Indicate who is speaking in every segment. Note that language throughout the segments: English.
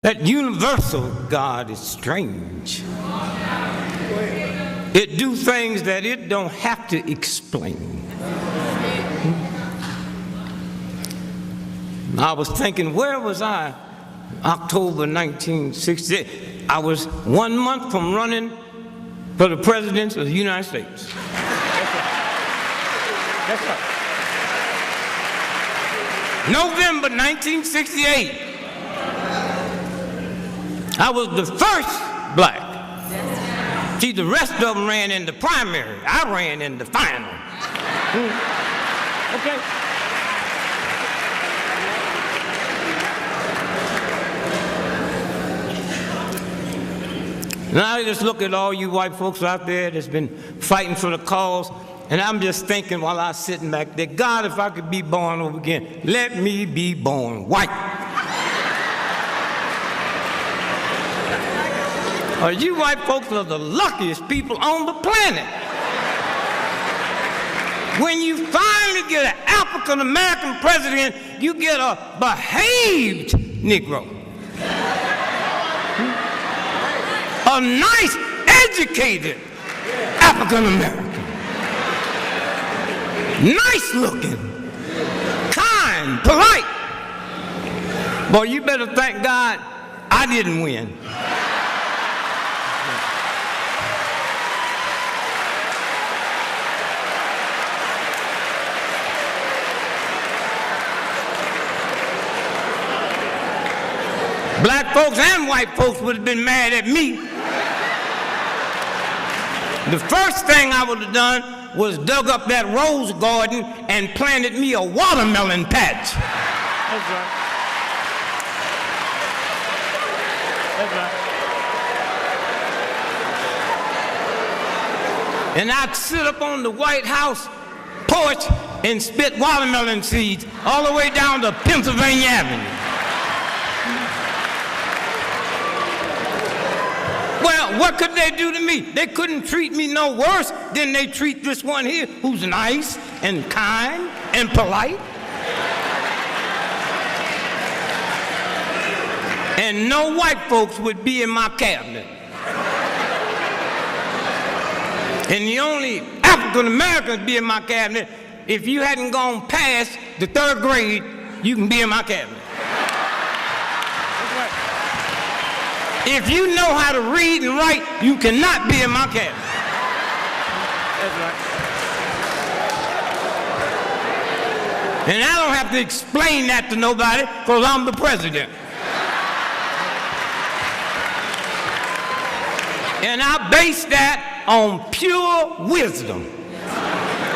Speaker 1: That universal God is strange. It do things that it don't have to explain. I was thinking, where was I October 1968? I was 1 month from running for the presidency of the United States. That's right. November 1968. I was the first black. See, the rest of them ran in the primary. I ran in the final. Okay? Now I just look at all you white folks out there that's been fighting for the cause, and I'm just thinking while I was sitting back there, God, if I could be born over again, let me be born white. You white folks are the luckiest people on the planet. When you finally get an African-American president, you get a behaved Negro. A nice, educated African-American. Nice looking, kind, polite. Boy, you better thank God I didn't win. Black folks and white folks would have been mad at me. The first thing I would have done was dug up that rose garden and planted me a watermelon patch. That's right. That's right. And I'd sit up on the White House porch and spit watermelon seeds all the way down to Pennsylvania Avenue. Well, what could they do to me? They couldn't treat me no worse than they treat this one here, who's nice and kind and polite. And no white folks would be in my cabinet. And the only African Americans be in my cabinet, if you hadn't gone past the 3rd grade, you can be in my cabinet. If you know how to read and write, you cannot be in my cabinet. That's right. And I don't have to explain that to nobody because I'm the president. And I base that on pure wisdom.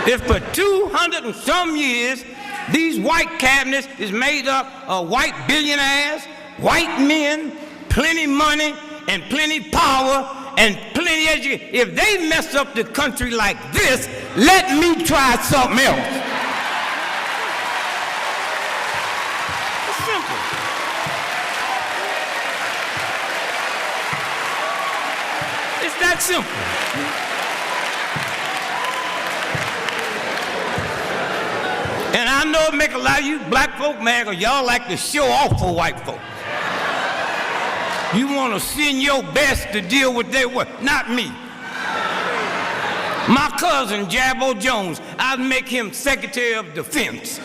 Speaker 1: If for 200 and some years, these white cabinets is made up of white billionaires, white men, plenty money and plenty power and plenty education. If they mess up the country like this, let me try something else. It's simple. It's that simple. And I know it make a lot of you black folk mad because y'all like to show off for white folk. You want to send your best to deal with their work, not me. My cousin, Jabbo Jones, I'd make him Secretary of Defense.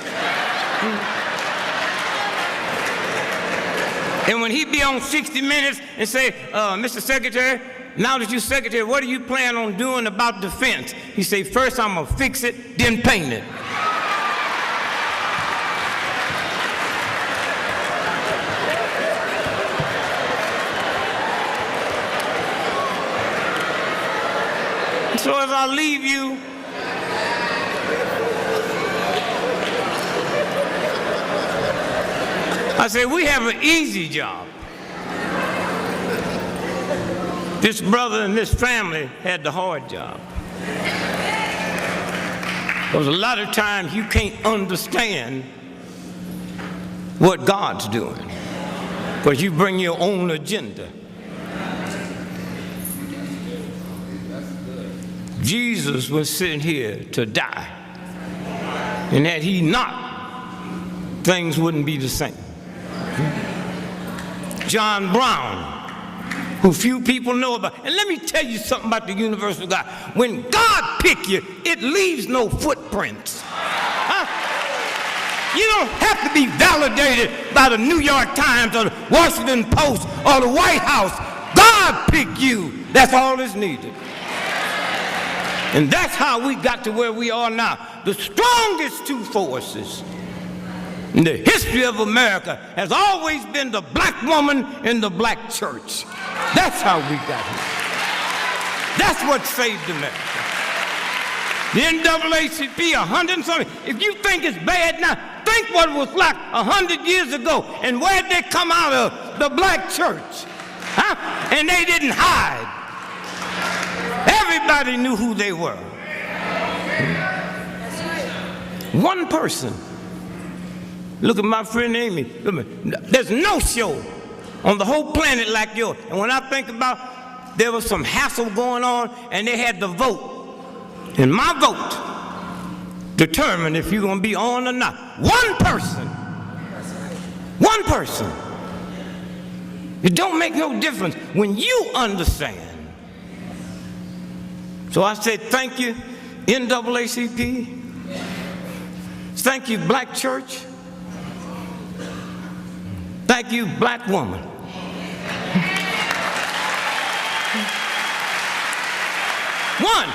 Speaker 1: And when he be on 60 Minutes and say, Mr. Secretary, now that you're Secretary, what do you plan on doing about defense? He say, first I'm going to fix it, then paint it. So as I leave you, I say we have an easy job. This brother and this family had the hard job. Because a lot of times you can't understand what God's doing, because you bring your own agenda. Jesus was sitting here to die, and had he not, things wouldn't be the same. John Brown, who few people know about. And let me tell you something about the universal God. When God picks you, it leaves no footprints. Huh? You don't have to be validated by the New York Times or the Washington Post or the White House. God picked you. That's all that's needed. And that's how we got to where we are now. The strongest two forces in the history of America has always been the black woman and the black church. That's how we got here. That's what saved America. The NAACP, 100 and something. If you think it's bad now, think what it was like 100 years ago and where'd they come out of? The black church. Huh? And they didn't hide. Everybody knew who they were. One person. Look at my friend Amy. There's no show on the whole planet like yours. And when I think about, there was some hassle going on and they had to vote. And my vote determined if you're going to be on or not. One person. One person. It don't make no difference when you understand. So I said, thank you, NAACP. Thank you, black church. Thank you, black woman. One,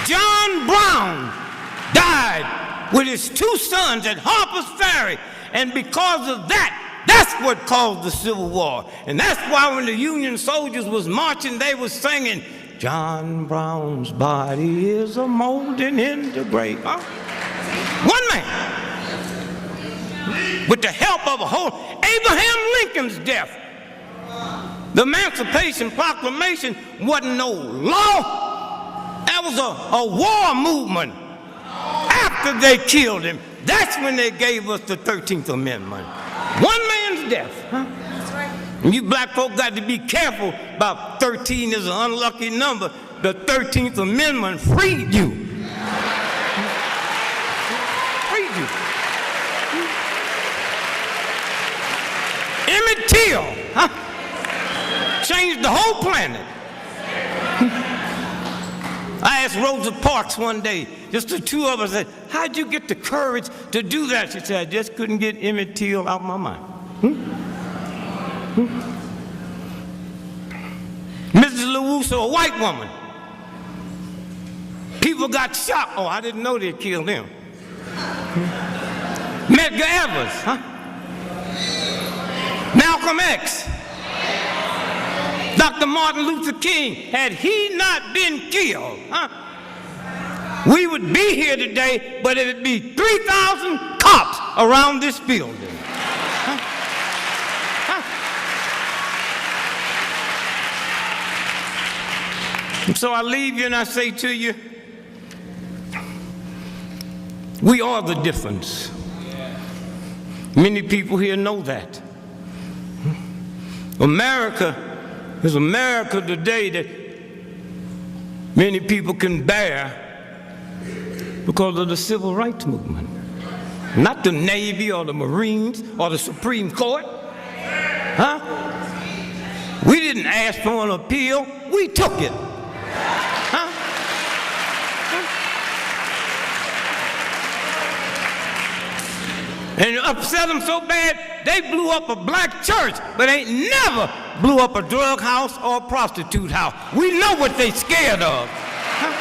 Speaker 1: John Brown died with his two sons at Harper's Ferry, and because of that, that's what caused the Civil War. And that's why when the Union soldiers was marching, they was singing, John Brown's body is a molding in the grave. Huh? One man, with the help of a whole, Abraham Lincoln's death. The Emancipation Proclamation wasn't no law. That was a war movement. After they killed him, that's when they gave us the 13th Amendment. One man's death. Huh? That's right. And you black folk got to be careful about 13 is an unlucky number. The 13th Amendment freed you. Freed you. Emmett Till, huh? Changed the whole planet. I asked Rosa Parks one day, just the two of us, said, how'd you get the courage to do that? She said, I just couldn't get Emmett Till out of my mind. Mrs. LaWusa, a white woman. People got shocked. Oh, I didn't know they killed him. Medgar Evers, huh? Malcolm X. Dr. Martin Luther King, had he not been killed, huh, we would be here today, but it would be 3,000 cops around this building. Huh? Huh? And so I leave you and I say to you, we are the difference. Many people here know that. America is America today that many people can bear because of the civil rights movement. Not the Navy or the Marines or the Supreme Court. Huh? We didn't ask for an appeal, we took it. Huh? And it upset them so bad, they blew up a black church, but ain't never blew up a drug house or a prostitute house. We know what they scared of. Huh?